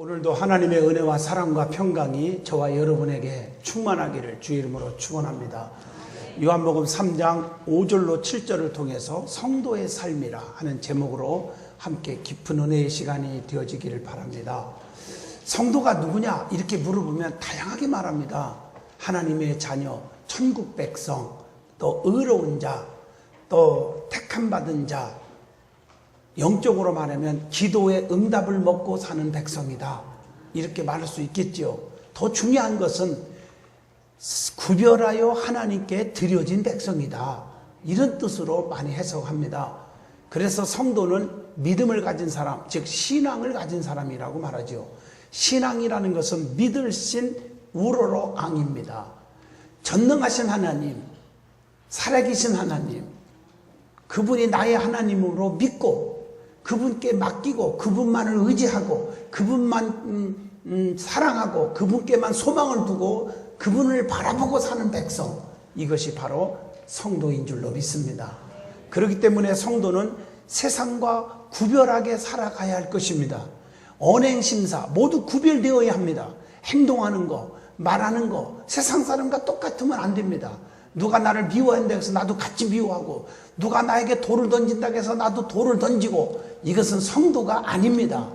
오늘도 하나님의 은혜와 사랑과 평강이 저와 여러분에게 충만하기를 주 이름으로 축원합니다. 요한복음 3장 5절로 7절을 통해서 성도의 삶이라 하는 제목으로 함께 깊은 은혜의 시간이 되어지기를 바랍니다. 성도가 누구냐 이렇게 물어보면 다양하게 말합니다. 하나님의 자녀, 천국 백성, 또 의로운 자, 또 택함 받은 자, 영적으로 말하면 기도의 응답을 먹고 사는 백성이다, 이렇게 말할 수 있겠죠. 더 중요한 것은 구별하여 하나님께 드려진 백성이다, 이런 뜻으로 많이 해석합니다. 그래서 성도는 믿음을 가진 사람, 즉 신앙을 가진 사람이라고 말하죠. 신앙이라는 것은 믿으신 우러러 앙입니다. 전능하신 하나님, 살아계신 하나님, 그분이 나의 하나님으로 믿고 그분께 맡기고 그분만을 의지하고 그분만 사랑하고 그분께만 소망을 두고 그분을 바라보고 사는 백성, 이것이 바로 성도인 줄로 믿습니다. 그렇기 때문에 성도는 세상과 구별하게 살아가야 할 것입니다. 언행심사 모두 구별되어야 합니다. 행동하는 거, 말하는 거 세상 사람과 똑같으면 안 됩니다. 누가 나를 미워한다고 해서 나도 같이 미워하고, 누가 나에게 돌을 던진다고 해서 나도 돌을 던지고, 이것은 성도가 아닙니다.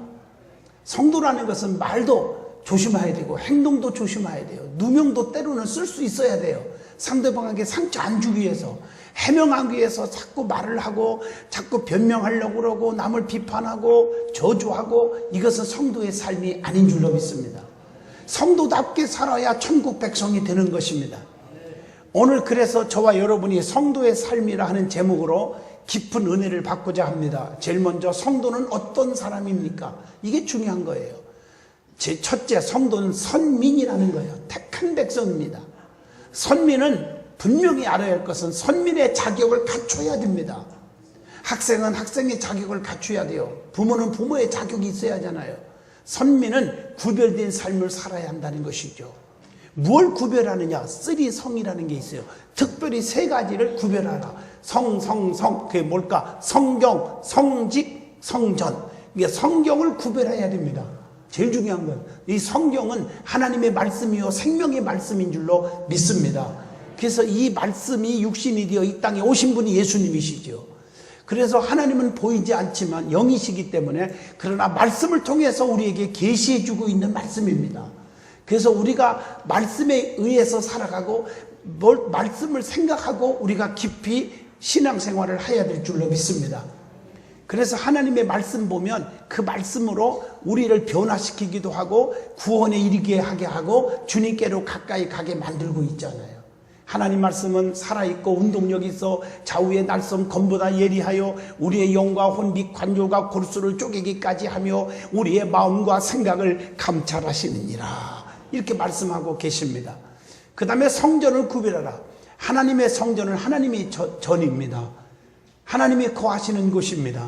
성도라는 것은 말도 조심해야 되고 행동도 조심해야 돼요. 누명도 때로는 쓸 수 있어야 돼요. 상대방에게 상처 안 주기 위해서, 해명하기 위해서 자꾸 말을 하고 자꾸 변명하려고 그러고 남을 비판하고 저주하고, 이것은 성도의 삶이 아닌 줄로 믿습니다. 성도답게 살아야 천국 백성이 되는 것입니다. 오늘 그래서 저와 여러분이 성도의 삶이라 하는 제목으로 깊은 은혜를 받고자 합니다. 제일 먼저 성도는 어떤 사람입니까? 이게 중요한 거예요. 제 첫째, 성도는 선민이라는 거예요. 택한 백성입니다. 선민은 분명히 알아야 할 것은 선민의 자격을 갖춰야 됩니다. 학생은 학생의 자격을 갖춰야 돼요. 부모는 부모의 자격이 있어야 하잖아요. 선민은 구별된 삶을 살아야 한다는 것이죠. 무엇을 구별하느냐? 쓰리성이라는 게 있어요. 특별히 세 가지를 구별하라. 그게 뭘까? 성경, 성직, 성전. 이게 성경을 구별해야 됩니다. 제일 중요한 건 이 성경은 하나님의 말씀이요 생명의 말씀인 줄로 믿습니다. 그래서 이 말씀이 육신이 되어 이 땅에 오신 분이 예수님이시죠. 그래서 하나님은 보이지 않지만 영이시기 때문에, 그러나 말씀을 통해서 우리에게 계시해 주고 있는 말씀입니다. 그래서 우리가 말씀에 의해서 살아가고 말씀을 생각하고 우리가 깊이 신앙생활을 해야 될 줄로 믿습니다. 그래서 하나님의 말씀 보면 그 말씀으로 우리를 변화시키기도 하고 구원에 이르게 하게 하고 주님께로 가까이 가게 만들고 있잖아요. 하나님 말씀은 살아있고 운동력이 있어 좌우의 날섬 검보다 예리하여 우리의 영과 혼 및 관절과 골수를 쪼개기까지 하며 우리의 마음과 생각을 감찰하시느니라, 이렇게 말씀하고 계십니다. 그 다음에 성전을 구별하라. 하나님의 성전은 하나님의 전입니다. 하나님이 거하시는 곳입니다.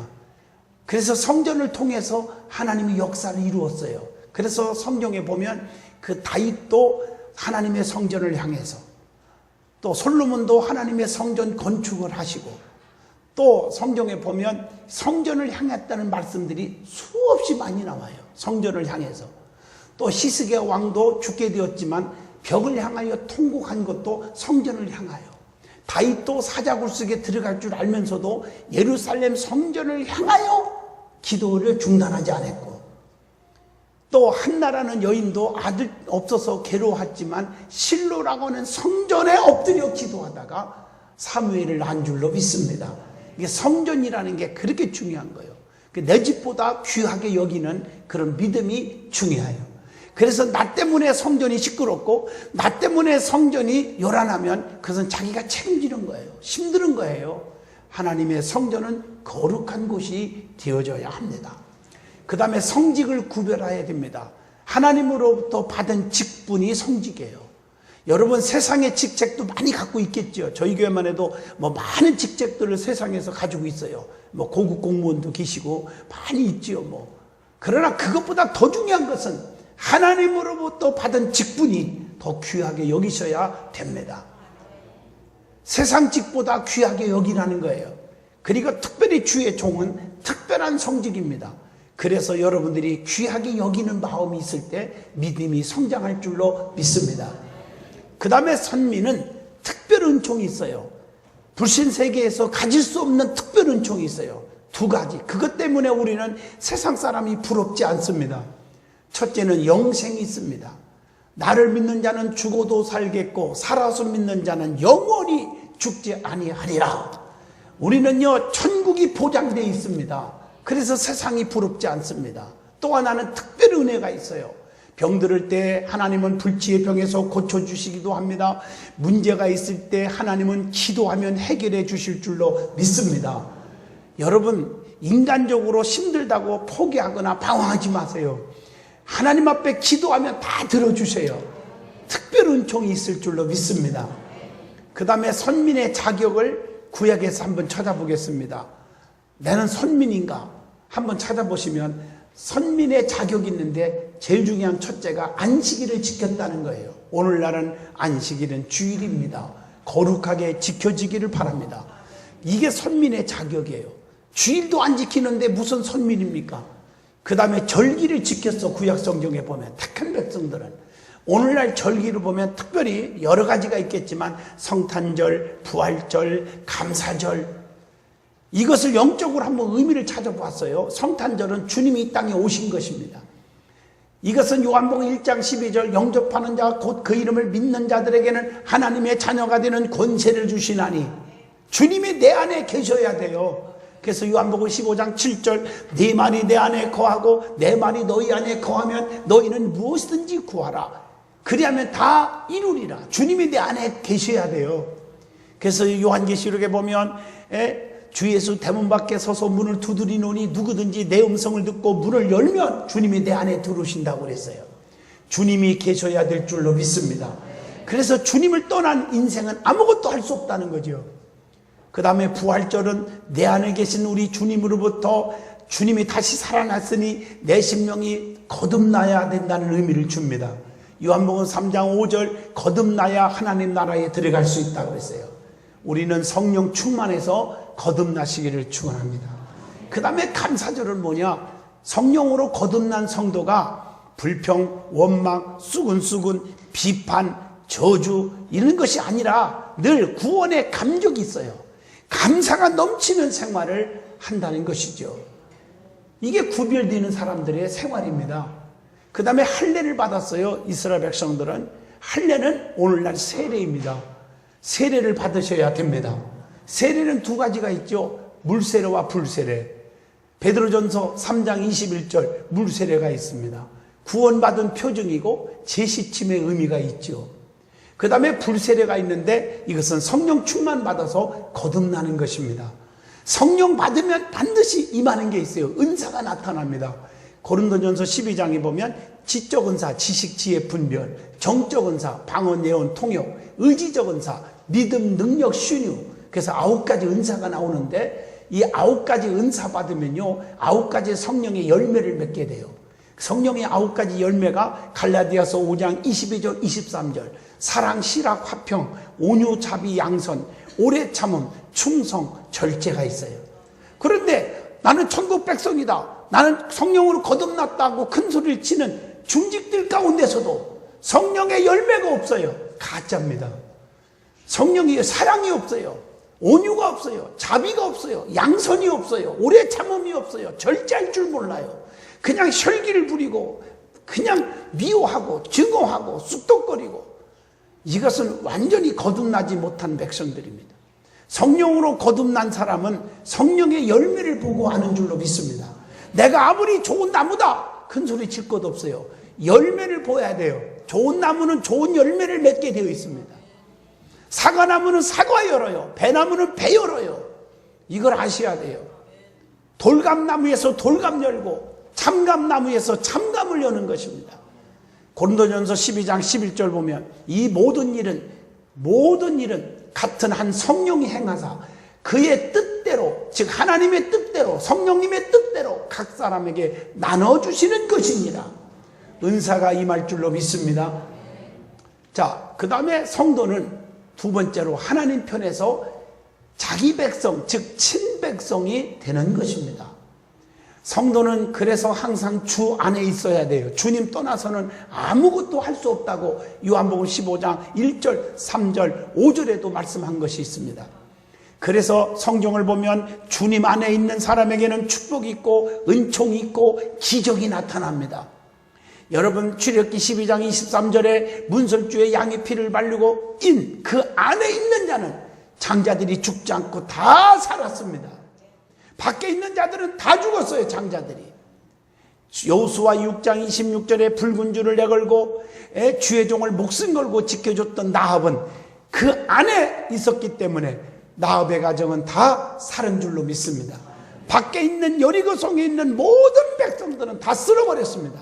그래서 성전을 통해서 하나님이 역사를 이루었어요. 그래서 성경에 보면 그 다윗도 하나님의 성전을 향해서, 또 솔로몬도 하나님의 성전 건축을 하시고, 또 성경에 보면 성전을 향했다는 말씀들이 수없이 많이 나와요. 성전을 향해서. 또 히스기야 왕도 죽게 되었지만 벽을 향하여 통곡한 것도 성전을 향하여, 다윗도 사자굴 속에 들어갈 줄 알면서도 예루살렘 성전을 향하여 기도를 중단하지 않았고, 또 한나라는 여인도 아들 없어서 괴로워했지만 실로라고 하는 성전에 엎드려 기도하다가 사무엘을 낳은 줄로 믿습니다. 이게 성전이라는 게 그렇게 중요한 거예요. 내 집보다 귀하게 여기는 그런 믿음이 중요해요. 그래서 나 때문에 성전이 시끄럽고 나 때문에 성전이 요란하면 그것은 자기가 책임지는 거예요. 힘든 거예요. 하나님의 성전은 거룩한 곳이 되어져야 합니다. 그 다음에 성직을 구별해야 됩니다. 하나님으로부터 받은 직분이 성직이에요. 여러분 세상의 직책도 많이 갖고 있겠죠. 저희 교회만 해도 많은 직책들을 세상에서 가지고 있어요. 고급 공무원도 계시고 많이 있지요. 그러나 그것보다 더 중요한 것은 하나님으로부터 받은 직분이 더 귀하게 여기셔야 됩니다. 세상 직보다 귀하게 여기라는 거예요. 그리고 특별히 주의 종은 특별한 성직입니다. 그래서 여러분들이 귀하게 여기는 마음이 있을 때 믿음이 성장할 줄로 믿습니다. 그 다음에 선민은 특별 은총이 있어요. 불신 세계에서 가질 수 없는 특별 은총이 있어요. 두 가지. 그것 때문에 우리는 세상 사람이 부럽지 않습니다. 첫째는 영생이 있습니다. 나를 믿는 자는 죽어도 살겠고 살아서 믿는 자는 영원히 죽지 아니하리라. 우리는요 천국이 보장되어 있습니다. 그래서 세상이 부럽지 않습니다. 또 하나는 특별 은혜가 있어요. 병들을 때 하나님은 불치의 병에서 고쳐주시기도 합니다. 문제가 있을 때 하나님은 기도하면 해결해 주실 줄로 믿습니다. 여러분 인간적으로 힘들다고 포기하거나 방황하지 마세요. 하나님 앞에 기도하면 다 들어주세요. 특별 은총이 있을 줄로 믿습니다. 그 다음에 선민의 자격을 구약에서 한번 찾아보겠습니다. 나는 선민인가? 한번 찾아보시면 선민의 자격이 있는데 제일 중요한 첫째가 안식일을 지켰다는 거예요. 오늘날은 안식일은 주일입니다. 거룩하게 지켜지기를 바랍니다. 이게 선민의 자격이에요. 주일도 안 지키는데 무슨 선민입니까? 그 다음에 절기를 지켰어. 구약성경에 보면 택한 백성들은 오늘날 절기를 보면 특별히 여러 가지가 있겠지만 성탄절, 부활절, 감사절, 이것을 영적으로 한번 의미를 찾아봤어요. 성탄절은 주님이 이 땅에 오신 것입니다. 이것은 요한복음 1장 12절 영접하는 자 곧 그 이름을 믿는 자들에게는 하나님의 자녀가 되는 권세를 주시나니, 주님이 내 안에 계셔야 돼요. 그래서 요한복음 15장 7절 네 말이 내 안에 거하고 내 말이 너희 안에 거하면 너희는 무엇이든지 구하라. 그리하면 다 이루리라. 주님이 내 안에 계셔야 돼요. 그래서 요한계시록에 보면 주 예수 대문 밖에 서서 문을 두드리노니 누구든지 내 음성을 듣고 문을 열면 주님이 내 안에 들어오신다고 그랬어요. 주님이 계셔야 될 줄로 믿습니다. 그래서 주님을 떠난 인생은 아무것도 할 수 없다는 거죠. 그 다음에 부활절은 내 안에 계신 우리 주님으로부터 주님이 다시 살아났으니 내 심령이 거듭나야 된다는 의미를 줍니다. 요한복음 3장 5절 거듭나야 하나님 나라에 들어갈 수 있다고 했어요. 우리는 성령 충만해서 거듭나시기를 축원합니다. 그 다음에 감사절은 뭐냐? 성령으로 거듭난 성도가 불평, 원망, 수근수근, 비판, 저주 이런 것이 아니라 늘 구원의 감격이 있어요. 감사가 넘치는 생활을 한다는 것이죠. 이게 구별되는 사람들의 생활입니다. 그 다음에 할례를 받았어요. 이스라엘 백성들은. 할례는 오늘날 세례입니다. 세례를 받으셔야 됩니다. 세례는 두 가지가 있죠. 물세례와 불세례. 베드로전서 3장 21절 물세례가 있습니다. 구원받은 표징이고 제시침의 의미가 있죠. 그 다음에 불세례가 있는데 이것은 성령 충만 받아서 거듭나는 것입니다. 성령 받으면 반드시 임하는 게 있어요. 은사가 나타납니다. 고린도전서 12장에 보면 지적 은사, 지식, 지혜, 분별, 정적 은사, 방언, 예언, 통역, 의지적 은사, 믿음, 능력, 신유. 그래서 9가지 은사가 나오는데 이 9가지 은사 받으면요 9가지 성령의 열매를 맺게 돼요. 성령의 9가지 열매가 갈라디아서 5장 22절 23절 사랑, 실학, 화평, 온유, 자비, 양선, 오래 참음, 충성, 절제가 있어요. 그런데 나는 천국 백성이다, 나는 성령으로 거듭났다고 큰 소리를 치는 중직들 가운데서도 성령의 열매가 없어요. 가짜입니다. 성령의 사랑이 없어요. 온유가 없어요. 자비가 없어요. 양선이 없어요. 오래 참음이 없어요. 절제할 줄 몰라요. 그냥 혈기를 부리고 그냥 미워하고 증오하고 쑥덕거리고, 이것은 완전히 거듭나지 못한 백성들입니다. 성령으로 거듭난 사람은 성령의 열매를 보고 아는 줄로 믿습니다. 내가 아무리 좋은 나무다 큰 소리 칠 것 없어요. 열매를 보여야 돼요. 좋은 나무는 좋은 열매를 맺게 되어 있습니다. 사과나무는 사과 열어요. 배나무는 배 열어요. 이걸 아셔야 돼요. 돌감나무에서 돌감 열고 참감나무에서 참감을 여는 것입니다. 고린도전서 12장 11절 보면 이 모든 일은 같은 한 성령이 행하사 그의 뜻대로, 즉 하나님의 뜻대로, 성령님의 뜻대로 각 사람에게 나눠주시는 것입니다. 은사가 임할 줄로 믿습니다. 자, 그 다음에 성도는 두 번째로 하나님 편에서 자기 백성, 즉 친백성이 되는 것입니다. 성도는 그래서 항상 주 안에 있어야 돼요. 주님 떠나서는 아무것도 할 수 없다고 요한복음 15장 1절, 3절, 5절에도 말씀한 것이 있습니다. 그래서 성경을 보면 주님 안에 있는 사람에게는 축복이 있고 은총이 있고 기적이 나타납니다. 여러분, 출애굽기 12장 23절에 문설주에 양의 피를 바르고 그 안에 있는 자는 장자들이 죽지 않고 다 살았습니다. 밖에 있는 자들은 다 죽었어요. 장자들이. 여호수아 6장 26절에 붉은 줄을 내걸고 주의 종을 목숨 걸고 지켜줬던 나합은 그 안에 있었기 때문에 나합의 가정은 다 살은 줄로 믿습니다. 밖에 있는 여리고성에 있는 모든 백성들은 다 쓸어버렸습니다.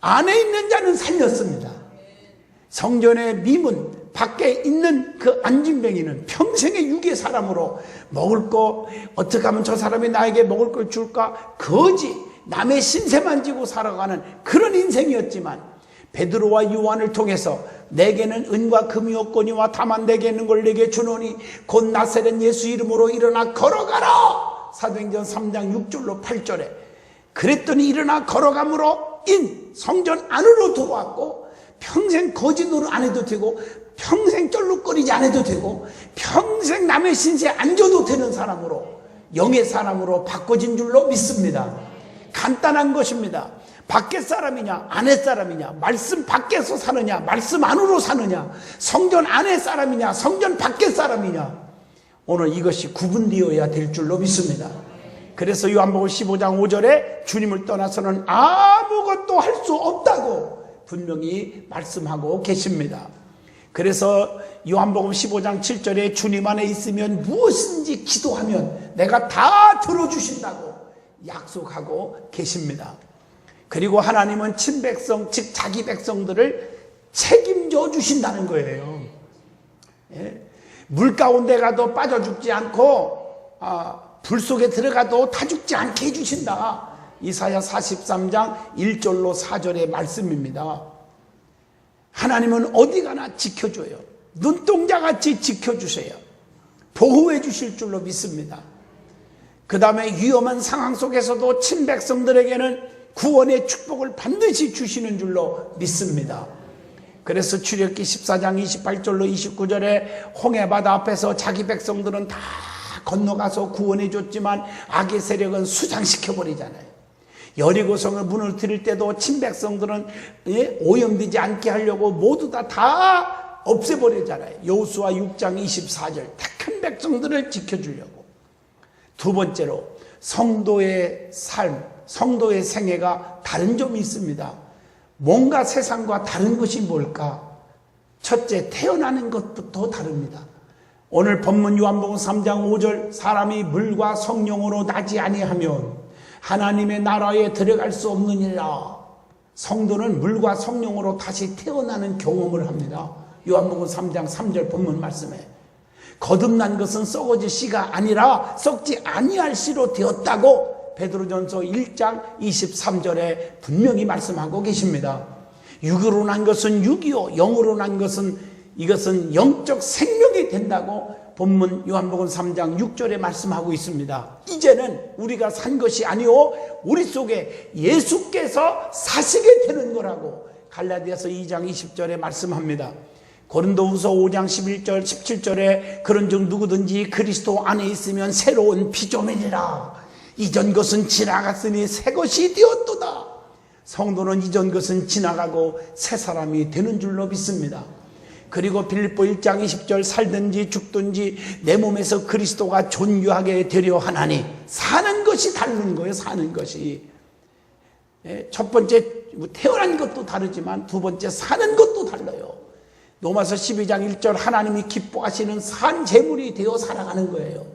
안에 있는 자는 살렸습니다. 성전의 미문 밖에 있는 그 안진뱅이는 평생의 유괴 사람으로 먹을 거 어떻게 하면 저 사람이 나에게 먹을 걸 줄까 거지 남의 신세만 지고 살아가는 그런 인생이었지만 베드로와 요한을 통해서 내게는 은과 금이 없거니와 다만 내게 있는 걸 내게 주노니 곧 나사렛 예수 이름으로 일어나 걸어가라. 사도행전 3장 6절로 8절에 그랬더니 일어나 걸어감으로 성전 안으로 들어왔고 평생 거짓 노릇 안 해도 되고 평생 쩔룩거리지 않아도 되고 평생 남의 신세에 앉아도 되는 사람으로 영의 사람으로 바꿔진 줄로 믿습니다. 간단한 것입니다. 밖에 사람이냐 안에 사람이냐, 말씀 밖에서 사느냐 말씀 안으로 사느냐, 성전 안에 사람이냐 성전 밖에 사람이냐, 오늘 이것이 구분되어야 될 줄로 믿습니다. 그래서 요한복음 15장 5절에 주님을 떠나서는 아무것도 할 수 없다고 분명히 말씀하고 계십니다. 그래서 요한복음 15장 7절에 주님 안에 있으면 무엇인지 기도하면 내가 다 들어주신다고 약속하고 계십니다. 그리고 하나님은 친백성 즉 자기 백성들을 책임져 주신다는 거예요. 물 가운데 가도 빠져 죽지 않고 불 속에 들어가도 타 죽지 않게 해주신다. 이사야 43장 1절로 4절의 말씀입니다. 하나님은 어디 가나 지켜줘요. 눈동자같이 지켜주세요. 보호해 주실 줄로 믿습니다. 그 다음에 위험한 상황 속에서도 친백성들에게는 구원의 축복을 반드시 주시는 줄로 믿습니다. 그래서 출애굽기 14장 28절로 29절에 홍해바다 앞에서 자기 백성들은 다 건너가서 구원해 줬지만 악의 세력은 수장시켜버리잖아요. 여리고성을 무너뜨릴 때도 친백성들은 오염되지 않게 하려고 모두 다 없애버리잖아요. 여호수아 6장 24절 택한 백성들을 지켜주려고. 두 번째로 성도의 삶, 성도의 생애가 다른 점이 있습니다. 뭔가 세상과 다른 것이 뭘까? 첫째, 태어나는 것부터 다릅니다. 오늘 본문 요한복음 3장 5절 사람이 물과 성령으로 나지 아니하면 하나님의 나라에 들어갈 수 없느니라. 성도는 물과 성령으로 다시 태어나는 경험을 합니다. 요한복음 3장 3절 본문 말씀에 거듭난 것은 썩어질 씨가 아니라 썩지 아니할 씨로 되었다고 베드로전서 1장 23절에 분명히 말씀하고 계십니다. 육으로 난 것은 육이요 영으로 난 것은 이것은 영적 생명이 된다고 본문 요한복음 3장 6절에 말씀하고 있습니다. 이제는 우리가 산 것이 아니오 우리 속에 예수께서 사시게 되는 거라고 갈라디아서 2장 20절에 말씀합니다. 고린도후서 5장 11절 17절에 그런즉 누구든지 그리스도 안에 있으면 새로운 피조물이라. 이전 것은 지나갔으니 새 것이 되었도다. 성도는 이전 것은 지나가고 새 사람이 되는 줄로 믿습니다. 그리고 빌립보 1장 20절 살든지 죽든지 내 몸에서 그리스도가 존귀하게 되려 하나니 사는 것이 다른 거예요. 사는 것이. 첫 번째 태어난 것도 다르지만 두 번째 사는 것도 달라요. 로마서 12장 1절 하나님이 기뻐하시는 산 제물이 되어 살아가는 거예요.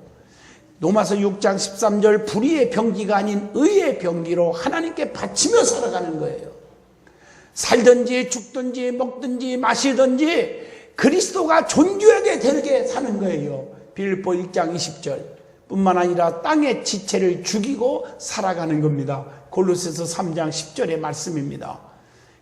로마서 6장 13절 불의의 병기가 아닌 의의 병기로 하나님께 바치며 살아가는 거예요. 살든지 죽든지 먹든지 마시든지 그리스도가 존귀하게 되게 사는 거예요. 빌립보 1장 20절 뿐만 아니라 땅의 지체를 죽이고 살아가는 겁니다. 골로새서 3장 10절의 말씀입니다.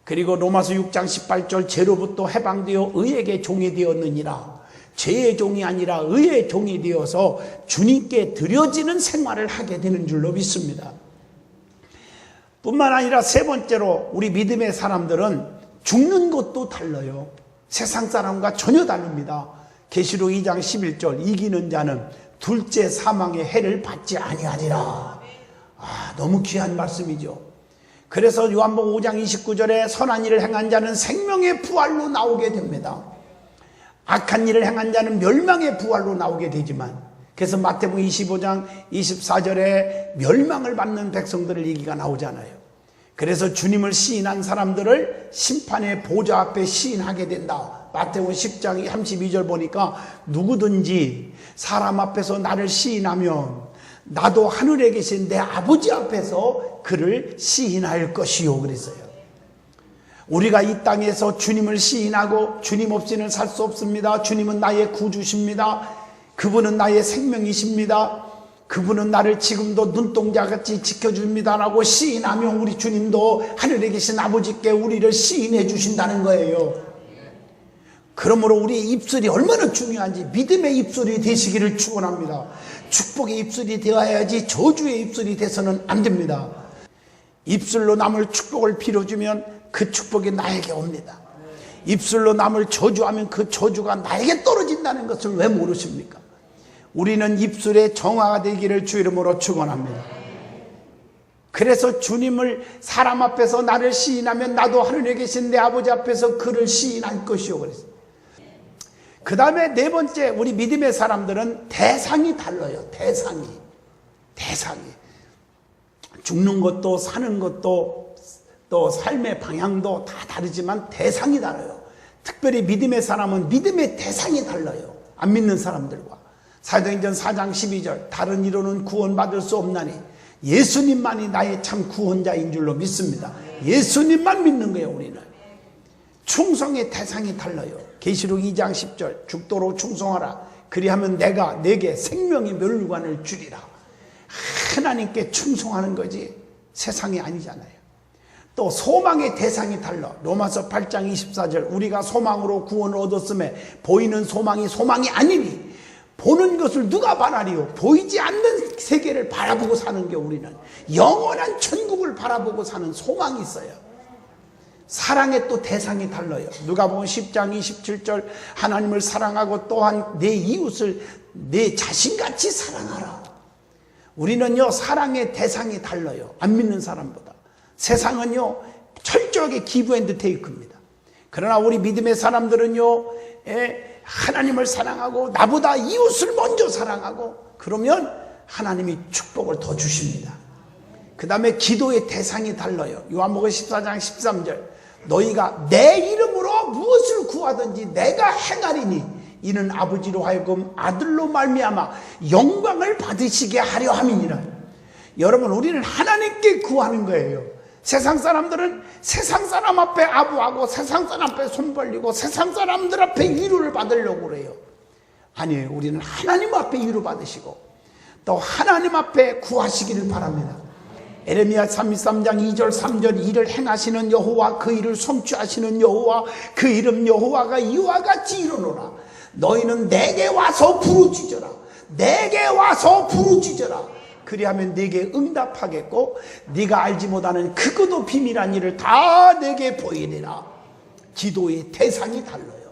그리고 로마서 6장 18절 죄로부터 해방되어 의에게 종이 되었느니라. 죄의 종이 아니라 의의 종이 되어서 주님께 드려지는 생활을 하게 되는 줄로 믿습니다. 뿐만 아니라 세 번째로 우리 믿음의 사람들은 죽는 것도 달라요. 세상 사람과 전혀 다릅니다. 계시록 2장 11절 이기는 자는 둘째 사망의 해를 받지 아니하리라. 너무 귀한 말씀이죠. 그래서 요한복음 5장 29절에 선한 일을 행한 자는 생명의 부활로 나오게 됩니다. 악한 일을 행한 자는 멸망의 부활로 나오게 되지만, 그래서 마태복음 25장 24절에 멸망을 받는 백성들을 얘기가 나오잖아요. 그래서 주님을 시인한 사람들을 심판의 보좌 앞에 시인하게 된다. 마태복음 10장 32절 보니까 누구든지 사람 앞에서 나를 시인하면 나도 하늘에 계신 내 아버지 앞에서 그를 시인할 것이요 그랬어요. 우리가 이 땅에서 주님을 시인하고 주님 없이는 살 수 없습니다. 주님은 나의 구주십니다. 그분은 나의 생명이십니다. 그분은 나를 지금도 눈동자같이 지켜줍니다라고 시인하면 우리 주님도 하늘에 계신 아버지께 우리를 시인해 주신다는 거예요. 그러므로 우리의 입술이 얼마나 중요한지 믿음의 입술이 되시기를 축원합니다. 축복의 입술이 되어야지 저주의 입술이 돼서는 안 됩니다. 입술로 남을 축복을 빌어주면 그 축복이 나에게 옵니다. 입술로 남을 저주하면 그 저주가 나에게 떨어진다는 것을 왜 모르십니까? 우리는 입술의 정화가 되기를 주 이름으로 축원합니다. 그래서 주님을 사람 앞에서 나를 시인하면 나도 하늘에 계신 내 아버지 앞에서 그를 시인할 것이요 그랬어요. 그 다음에 네 번째, 우리 믿음의 사람들은 대상이 달라요. 대상이 죽는 것도 사는 것도 또 삶의 방향도 다 다르지만 대상이 달라요. 특별히 믿음의 사람은 믿음의 대상이 달라요. 안 믿는 사람들과. 사도행전 4장 12절 다른 이로는 구원받을 수 없나니 예수님만이 나의 참 구원자인 줄로 믿습니다. 예수님만 믿는 거예요. 우리는 충성의 대상이 달라요. 계시록 2장 10절 죽도록 충성하라. 그리하면 내가 내게 생명의 멸관을 주리라. 하나님께 충성하는 거지 세상이 아니잖아요. 또 소망의 대상이 달라. 로마서 8장 24절 우리가 소망으로 구원을 얻었음에 보이는 소망이 소망이 아니니 보는 것을 누가 바라리요? 보이지 않는 세계를 바라보고 사는 게 우리는 영원한 천국을 바라보고 사는 소망이 있어요. 사랑의 또 대상이 달라요. 누가복음 10장 27절 하나님을 사랑하고 또한 내 이웃을 내 자신같이 사랑하라. 우리는요 사랑의 대상이 달라요. 안 믿는 사람보다. 세상은요 철저하게 기브 앤드 테이크입니다. 그러나 우리 믿음의 사람들은요 하나님을 사랑하고 나보다 이웃을 먼저 사랑하고 그러면 하나님이 축복을 더 주십니다. 그 다음에 기도의 대상이 달라요. 요한복음 14장 13절 너희가 내 이름으로 무엇을 구하든지 내가 행하리니 이는 아버지로 하여금 아들로 말미암아 영광을 받으시게 하려 함이니라. 여러분 우리는 하나님께 구하는 거예요. 세상 사람들은 세상 사람 앞에 아부하고 세상 사람 앞에 손 벌리고 세상 사람들 앞에 위로를 받으려고 그래요. 아니에요. 우리는 하나님 앞에 위로 받으시고 또 하나님 앞에 구하시기를 바랍니다. 에레미야 33장 2절 3절 이를 행하시는 여호와 그 일을 성취하시는 여호와 그 이름 여호와가 이와 같이 이르노라. 너희는 내게 와서 부르짖어라. 내게 와서 부르짖어라. 그리하면 내게 응답하겠고 네가 알지 못하는 크고도 비밀한 일을 다 내게 보이리라. 기도의 대상이 달라요.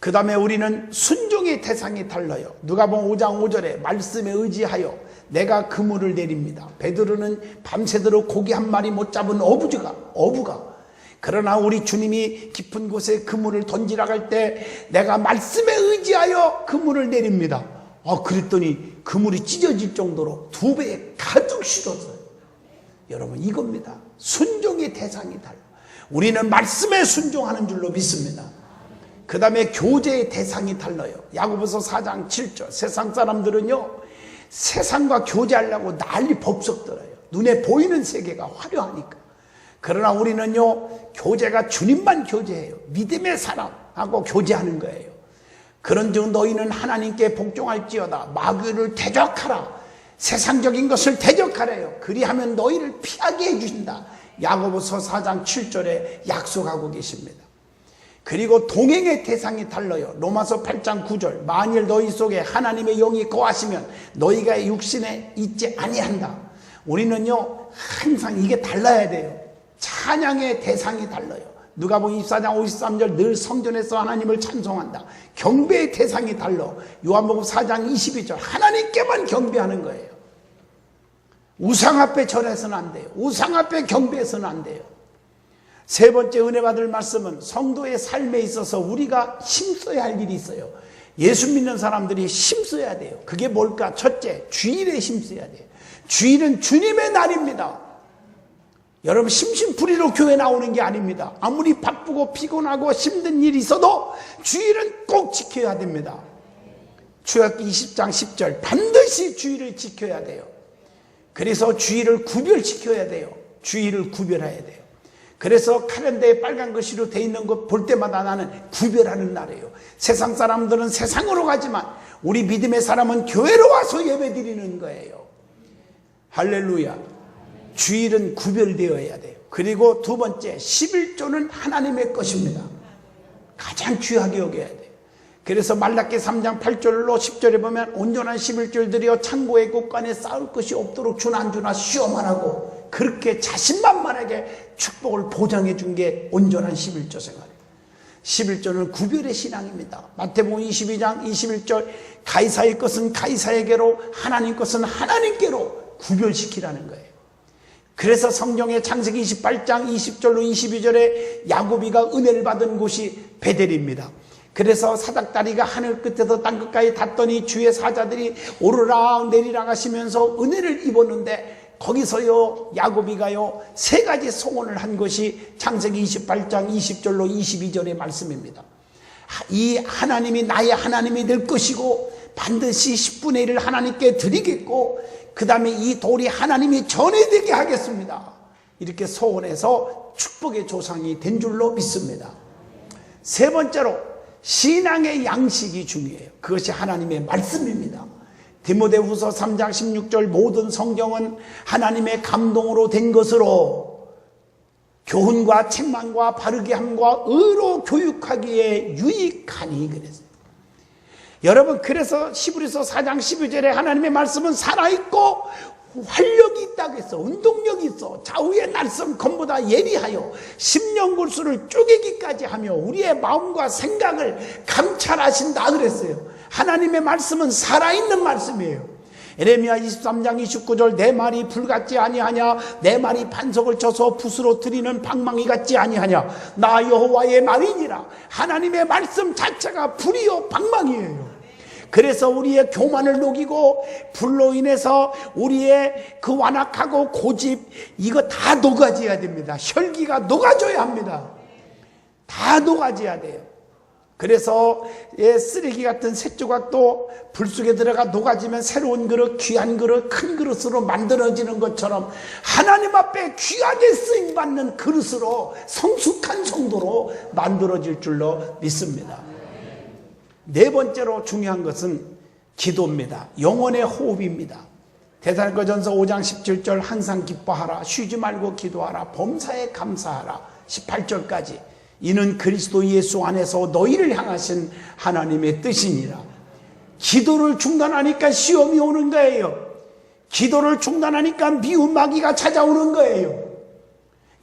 그 다음에 우리는 순종의 대상이 달라요. 누가복음 5장 5절에 말씀에 의지하여 내가 그물을 내립니다. 베드로는 밤새도록 고기 한 마리 못 잡은 어부가 그러나 우리 주님이 깊은 곳에 그물을 던지라 할 때 내가 말씀에 의지하여 그물을 내립니다. 그랬더니 그물이 찢어질 정도로 2배에 가득 실었어요. 여러분 이겁니다. 순종의 대상이 달라. 우리는 말씀에 순종하는 줄로 믿습니다. 그 다음에 교제의 대상이 달라요. 야고보서 4장 7절 세상 사람들은요 세상과 교제하려고 난리 법석 들어요. 눈에 보이는 세계가 화려하니까. 그러나 우리는요 교제가 주님만 교제해요. 믿음의 사람하고 교제하는 거예요. 그런즉 너희는 하나님께 복종할지어다. 마귀를 대적하라. 세상적인 것을 대적하래요. 그리하면 너희를 피하게 해주신다. 야고보서 4장 7절에 약속하고 계십니다. 그리고 동행의 대상이 달라요. 로마서 8장 9절 만일 너희 속에 하나님의 영이 거하시면 너희가 육신에 있지 아니한다. 우리는요 항상 이게 달라야 돼요. 찬양의 대상이 달라요. 누가복음 24장 53절 늘 성전에서 하나님을 찬송한다. 경배의 대상이 달라. 요한복음 4장 22절 하나님께만 경배하는 거예요. 우상 앞에 절해서는 안 돼요. 우상 앞에 경배해서는 안 돼요. 세 번째 은혜 받을 말씀은 성도의 삶에 있어서 우리가 힘써야 할 일이 있어요. 예수 믿는 사람들이 힘써야 돼요. 그게 뭘까? 첫째, 주일에 힘써야 돼요. 주일은 주님의 날입니다. 여러분 심심풀이로 교회 나오는 게 아닙니다. 아무리 바쁘고 피곤하고 힘든 일이 있어도 주일은 꼭 지켜야 됩니다. 출애굽기 20장 10절 반드시 주일을 지켜야 돼요. 그래서 주일을 구별시켜야 돼요. 주일을 구별해야 돼요. 그래서 카렌더에 빨간 글씨로 돼 있는 거 볼 때마다 나는 구별하는 날이에요. 세상 사람들은 세상으로 가지만 우리 믿음의 사람은 교회로 와서 예배드리는 거예요. 할렐루야. 주일은 구별되어야 돼요. 그리고 두 번째, 11조는 하나님의 것입니다. 가장 귀하게 여겨야 돼요. 그래서 말라기 3장 8절로 10절에 보면 온전한 11조들이여 창고의 곳간에 쌓을 것이 없도록 주나 안 주나 시험만 하고 그렇게 자신만만하게 축복을 보장해 준 게 온전한 11조 생활이에요. 11조는 구별의 신앙입니다. 마태복음 22장 21절 가이사의 것은 가이사에게로 하나님 것은 하나님께로 구별시키라는 거예요. 그래서 성경의 창세기 28장 20절로 22절에 야곱이가 은혜를 받은 곳이 베델입니다. 그래서 사닥다리가 하늘 끝에서 땅 끝까지 닿더니 주의 사자들이 오르락 내리락 하시면서 은혜를 입었는데 거기서요 야곱이가요 세 가지 소원을 한 것이 창세기 28장 20절로 22절의 말씀입니다. 이 하나님이 나의 하나님이 될 것이고 반드시 10분의 1을 하나님께 드리겠고 그 다음에 이 돌이 하나님이 전해되게 하겠습니다. 이렇게 소원해서 축복의 조상이 된 줄로 믿습니다. 세 번째로 신앙의 양식이 중요해요. 그것이 하나님의 말씀입니다. 디모데후서 3장 16절 모든 성경은 하나님의 감동으로 된 것으로 교훈과 책망과 바르게 함과 의로 교육하기에 유익하니 그랬어요. 여러분 그래서 히브리서 4장 12절에 하나님의 말씀은 살아있고 활력이 있다고 했어. 운동력이 있어. 좌우의 날선 검보다 예리하여 심령골수를 쪼개기까지 하며 우리의 마음과 생각을 감찰하신다 그랬어요. 하나님의 말씀은 살아있는 말씀이에요. 에레미야 23장 29절 내 말이 불같지 아니하냐 내 말이 반석을 쳐서 붓으로 들이는 방망이 같지 아니하냐 나 여호와의 말이니라. 하나님의 말씀 자체가 불이요 방망이에요. 그래서 우리의 교만을 녹이고 불로 인해서 우리의 그 완악하고 고집 이거 다 녹아져야 됩니다. 혈기가 녹아져야 합니다. 다 녹아져야 돼요. 그래서 쓰레기 같은 쇳조각도 불 속에 들어가 녹아지면 새로운 그릇, 귀한 그릇, 큰 그릇으로 만들어지는 것처럼 하나님 앞에 귀하게 쓰임받는 그릇으로 성숙한 성도로 만들어질 줄로 믿습니다. 네 번째로 중요한 것은 기도입니다. 영혼의 호흡입니다. 데살로니가전서 5장 17절 항상 기뻐하라 쉬지 말고 기도하라 범사에 감사하라 18절까지 이는 그리스도 예수 안에서 너희를 향하신 하나님의 뜻이니라. 기도를 중단하니까 시험이 오는 거예요. 기도를 중단하니까 미움 마귀가 찾아오는 거예요.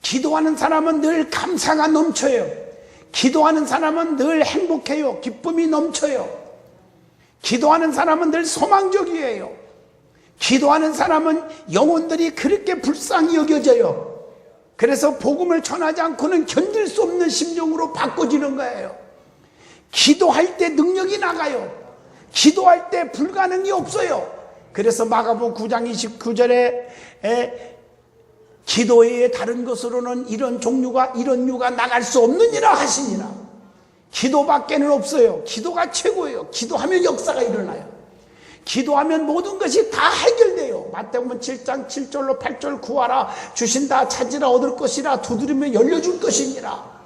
기도하는 사람은 늘 감사가 넘쳐요. 기도하는 사람은 늘 행복해요. 기쁨이 넘쳐요. 기도하는 사람은 늘 소망적이에요. 기도하는 사람은 영혼들이 그렇게 불쌍히 여겨져요. 그래서 복음을 전하지 않고는 견딜 수 없는 심정으로 바꿔지는 거예요. 기도할 때 능력이 나가요. 기도할 때 불가능이 없어요. 그래서 마가복음 9장 29절에 기도 외에 다른 것으로는 이런 유가 나갈 수 없느니라 하시니라. 기도밖에는 없어요. 기도가 최고예요. 기도하면 역사가 일어나요. 기도하면 모든 것이 다 해결돼요. 마태복음 7장 7절로 8절 구하라 주신다 찾으라 얻을 것이라 두드리면 열려줄 것이니라.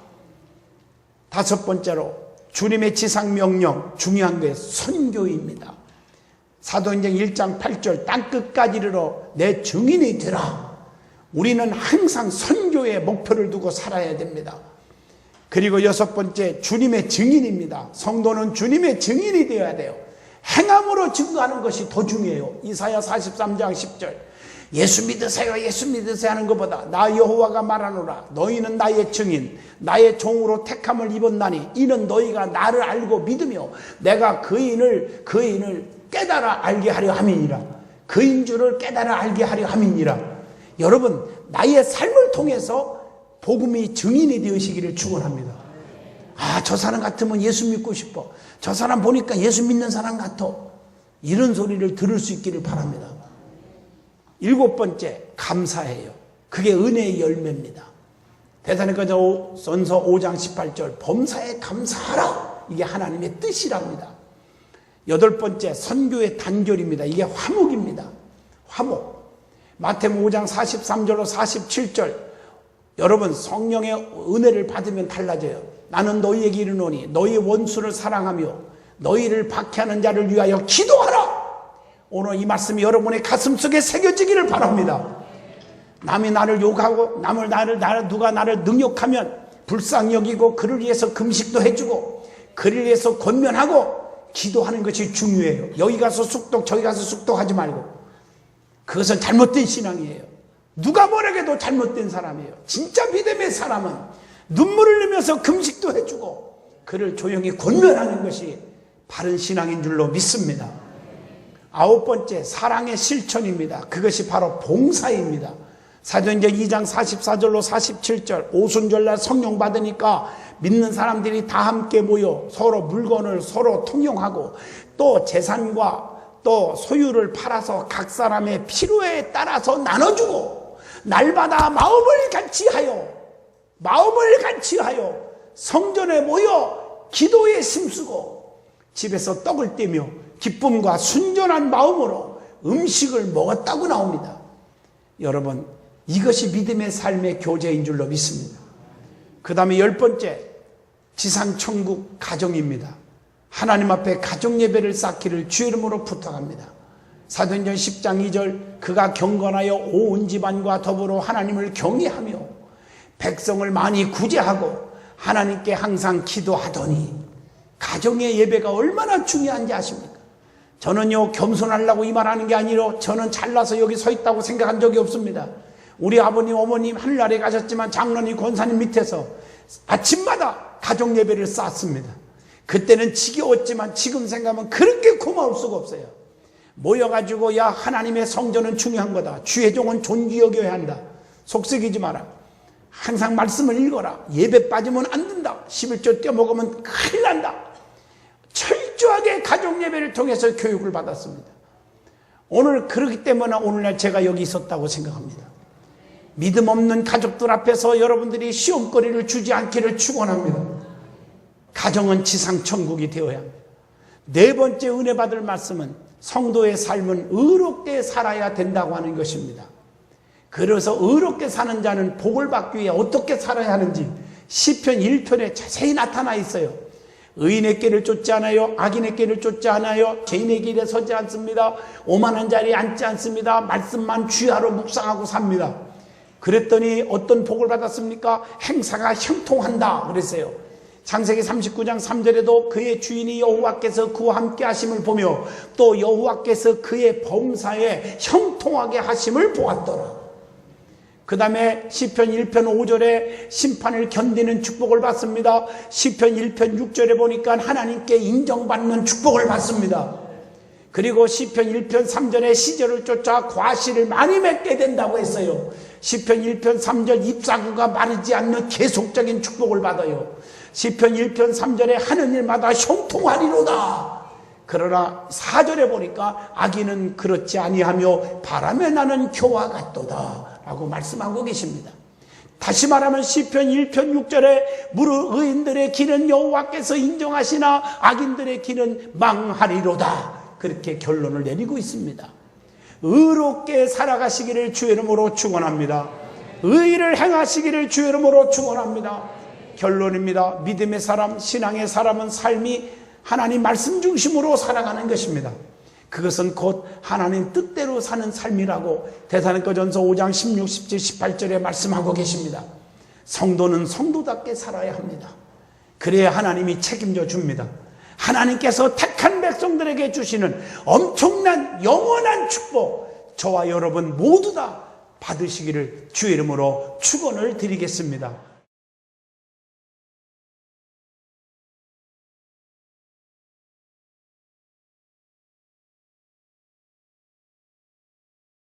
다섯 번째로 주님의 지상명령 중요한 게 선교입니다. 사도행전 1장 8절 땅끝까지 이르러 내 증인이 되라. 우리는 항상 선교의 목표를 두고 살아야 됩니다. 그리고 여섯 번째 주님의 증인입니다. 성도는 주님의 증인이 되어야 돼요. 행함으로 증거하는 것이 더 중요해요. 이사야 43장 10절 예수 믿으세요, 예수 믿으세요 하는 것보다 나 여호와가 말하노라. 너희는 나의 증인, 나의 종으로 택함을 입었나니 이는 너희가 나를 알고 믿으며 내가 그인을 깨달아 알게 하려 함이니라. 그인 줄을 깨달아 알게 하려 함이니라. 여러분, 나의 삶을 통해서 복음이 증인이 되시기를 축원합니다. 아, 저 사람 같으면 예수 믿고 싶어. 저 사람 보니까 예수 믿는 사람 같아. 이런 소리를 들을 수 있기를 바랍니다. 7번째, 감사해요. 그게 은혜의 열매입니다. 데살로니가전서 5장 18절, 범사에 감사하라. 이게 하나님의 뜻이랍니다. 8번째, 선교의 단결입니다. 이게 화목입니다. 화목. 마태복음 5장 43절로 47절, 여러분 성령의 은혜를 받으면 달라져요. 나는 너희에게 이르노니 너희 원수를 사랑하며 너희를 박해하는 자를 위하여 기도하라. 오늘 이 말씀이 여러분의 가슴 속에 새겨지기를 바랍니다. 남이 나를 욕하고 누가 나를 능욕하면 불쌍히 여기고 그를 위해서 금식도 해주고 그를 위해서 권면하고 기도하는 것이 중요해요. 여기 가서 숙독 저기 가서 숙독하지 말고. 그것은 잘못된 신앙이에요. 누가 뭐라해도 잘못된 사람이에요. 진짜 믿음의 사람은 눈물을 흘리면서 금식도 해주고 그를 조용히 권면하는 것이 바른 신앙인 줄로 믿습니다. 9번째, 사랑의 실천입니다. 그것이 바로 봉사입니다. 사도행전 2장 44절로 47절, 오순절날 성령 받으니까 믿는 사람들이 다 함께 모여 서로 물건을 서로 통용하고 또 재산과 또 소유를 팔아서 각 사람의 필요에 따라서 나눠주고 날마다 마음을 같이 하여 성전에 모여 기도에 힘쓰고 집에서 떡을 떼며 기쁨과 순전한 마음으로 음식을 먹었다고 나옵니다. 여러분, 이것이 믿음의 삶의 교제인 줄로 믿습니다. 그 다음에 10번째, 지상천국 가정입니다. 하나님 앞에 가정 예배를 쌓기를 주의 이름으로 부탁합니다. 사도행전 10장 2절, 그가 경건하여 온 집안과 더불어 하나님을 경외하며 백성을 많이 구제하고 하나님께 항상 기도하더니. 가정의 예배가 얼마나 중요한지 아십니까? 저는요, 겸손하려고 이 말하는 게 아니라 저는 잘나서 여기 서 있다고 생각한 적이 없습니다. 우리 아버님 어머님 하늘나라에 가셨지만 장로님 권사님 밑에서 아침마다 가정 예배를 쌓았습니다. 그때는 지겨웠지만 지금 생각하면 그렇게 고마울 수가 없어요. 모여가지고 야, 하나님의 성전은 중요한 거다. 주의 종은 존귀 여겨야 한다. 속썩이지 마라. 항상 말씀을 읽어라. 예배 빠지면 안 된다. 11조 떼먹으면 큰일 난다. 철저하게 가정 예배를 통해서 교육을 받았습니다. 오늘 그렇기 때문에 오늘날 제가 여기 있었다고 생각합니다. 믿음 없는 가족들 앞에서 여러분들이 시험거리를 주지 않기를 축원합니다. 가정은 지상천국이 되어야 합니다. 4번째 은혜 받을 말씀은 성도의 삶은 의롭게 살아야 된다고 하는 것입니다. 그래서 의롭게 사는 자는 복을 받기 위해 어떻게 살아야 하는지 시편 1편에 자세히 나타나 있어요. 의인의 길을 쫓지 않아요. 악인의 길을 쫓지 않아요. 죄인의 길에 서지 않습니다. 오만한 자리에 앉지 않습니다. 말씀만 주야로 묵상하고 삽니다. 그랬더니 어떤 복을 받았습니까? 행사가 형통한다 그랬어요. 창세기 39장 3절에도 그의 주인이 여호와께서 그와 함께 하심을 보며 또 여호와께서 그의 범사에 형통하게 하심을 보았더라. 그 다음에 시편 1편 5절에 심판을 견디는 축복을 받습니다. 시편 1편 6절에 보니까 하나님께 인정받는 축복을 받습니다. 그리고 시편 1편 3절에 시절을 쫓아 과실을 많이 맺게 된다고 했어요. 시편 1편 3절 잎사구가 마르지 않는 계속적인 축복을 받아요. 시편 1편 3절에 하는 일마다 형통하리로다. 그러나 4절에 보니까 악인은 그렇지 아니하며 바람에 나는 겨와 같도다 라고 말씀하고 계십니다. 다시 말하면 시편 1편 6절에 무릇 의인들의 길은 여호와께서 인정하시나 악인들의 길은 망하리로다. 그렇게 결론을 내리고 있습니다. 의롭게 살아가시기를 주의 이름으로 축원합니다. 의를 행하시기를 주의 이름으로 축원합니다. 결론입니다. 믿음의 사람, 신앙의 사람은 삶이 하나님 말씀 중심으로 살아가는 것입니다. 그것은 곧 하나님 뜻대로 사는 삶이라고 데살로니가전서 5장 16, 17, 18절에 말씀하고 계십니다. 성도는 성도답게 살아야 합니다. 그래야 하나님이 책임져 줍니다. 하나님께서 택한 백성들에게 주시는 엄청난 영원한 축복, 저와 여러분 모두 다 받으시기를 주의 이름으로 축원을 드리겠습니다.